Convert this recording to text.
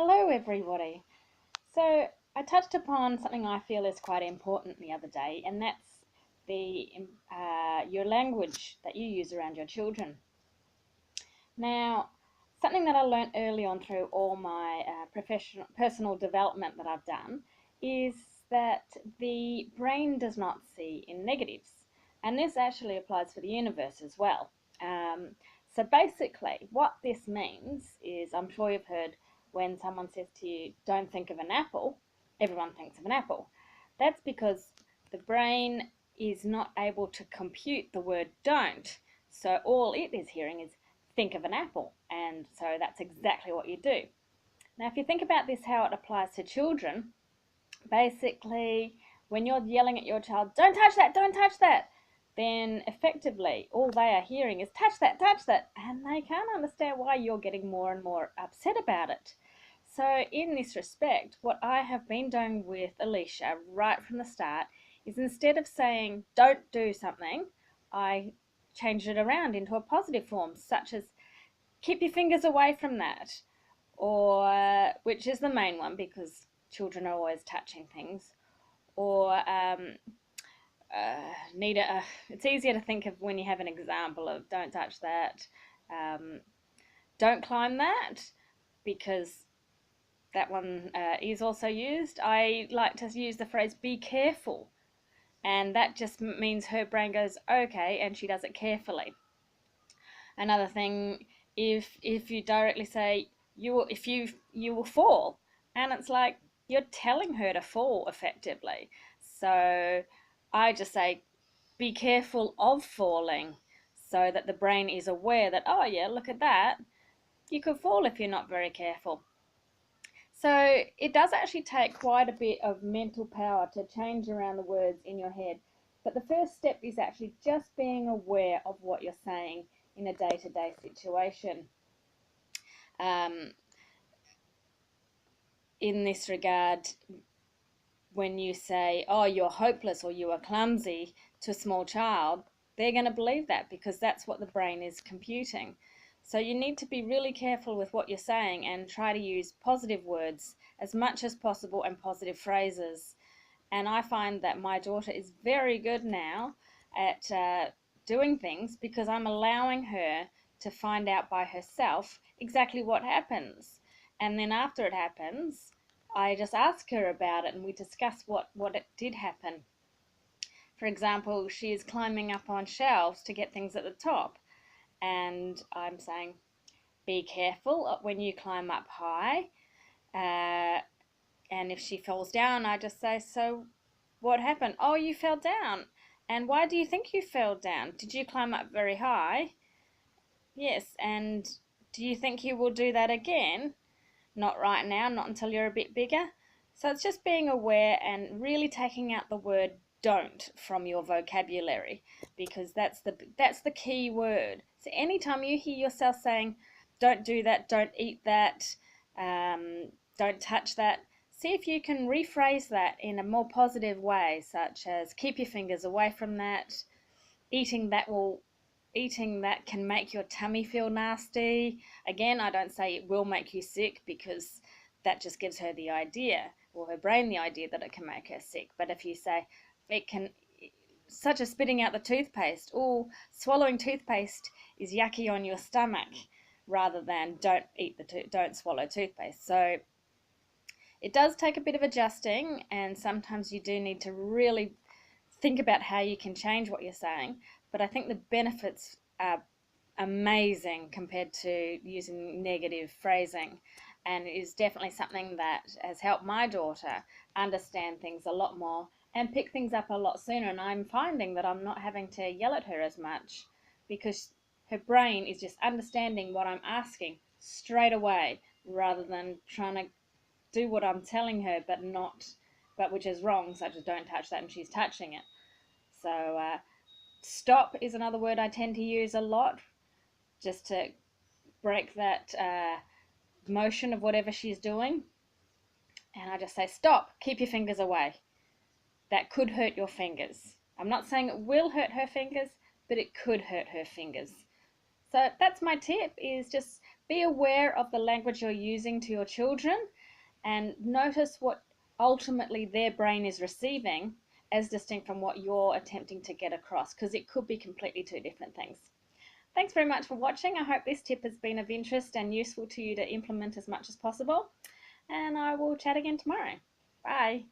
Hello everybody. So I touched upon something I feel is quite important the other day, and that's the your language that you use around your children. Now, something that I learnt early on through all my personal development that I've done is that the brain does not see in negatives, and this actually applies for the universe as well. So basically, what this means is, I'm sure you've heard when someone says to you, "Don't think of an apple," everyone thinks of an apple. That's because the brain is not able to compute the word "don't." So all it is hearing is think of an apple, and so that's exactly what you do. Now if you think about this, how it applies to children, basically when you're yelling at your child, "Don't touch that, don't touch that," then effectively all they are hearing is touch that, and they can't understand why you're getting more and more upset about it. So in this respect, what I have been doing with Alicia right from the start is, instead of saying "don't do something," I changed it around into a positive form, such as "keep your fingers away from that," or which is the main one because children are always touching things, or it's easier to think of when you have an example of "don't touch that," um, "don't climb that," because that one is also used. I like to use the phrase "be careful," and that just means her brain goes okay and she does it carefully. Another thing, if you directly say you will fall, and it's like you're telling her to fall effectively. So I just say "be careful of falling," so that the brain is aware that, oh yeah, look at that, you could fall if you're not very careful. So it does actually take quite a bit of mental power to change around the words in your head. But the first step is actually just being aware of what you're saying in a day-to-day situation. Um, in this regard, when you say, "Oh, you're hopeless," or "you are clumsy," to a small child, they're going to believe that because that's what the brain is computing. So you need to be really careful with what you're saying and try to use positive words as much as possible and positive phrases. And I find that my daughter is very good now at doing things because I'm allowing her to find out by herself exactly what happens. And then after it happens, I just ask her about it and we discuss what it did happen. For example, she is climbing up on shelves to get things at the top, and I'm saying, "Be careful when you climb up high." Uh, and if she falls down, I just say, "So what happened?" "Oh, you fell down." "And why do you think you fell down? Did you climb up very high?" "Yes." "And do you think you will do that again?" "Not right now, not until you're a bit bigger." So it's just being aware and really taking out the word "don't" from your vocabulary, because that's the key word. So anytime you hear yourself saying "don't do that," "don't eat that," "don't touch that," see if you can rephrase that in a more positive way, such as "keep your fingers away from that," "eating that will eating that can make your tummy feel nasty." Again, I don't say it will make you sick, because that just gives her the idea, or her brain the idea, that it can make her sick. But if you say it can, such as spitting out the toothpaste, or swallowing toothpaste is yucky on your stomach, rather than don't swallow toothpaste. So it does take a bit of adjusting, and sometimes you do need to really think about how you can change what you're saying. But I think the benefits are amazing compared to using negative phrasing, and it is definitely something that has helped my daughter understand things a lot more and pick things up a lot sooner. And I'm finding that I'm not having to yell at her as much, because her brain is just understanding what I'm asking straight away, rather than trying to do what I'm telling her but which is wrong, such as "don't touch that," and she's touching it. So stop is another word I tend to use a lot, just to break that motion of whatever she's doing. And I just say, "Stop, keep your fingers away. That could hurt your fingers." I'm not saying it will hurt her fingers, but it could hurt her fingers. So that's my tip, is just Be aware of the language you're using to your children and notice what ultimately their brain is receiving as distinct from what you're attempting to get across, because it could be completely two different things. Thanks very much for watching. I hope this tip has been of interest and useful to you to implement as much as possible. And I will chat again tomorrow. Bye.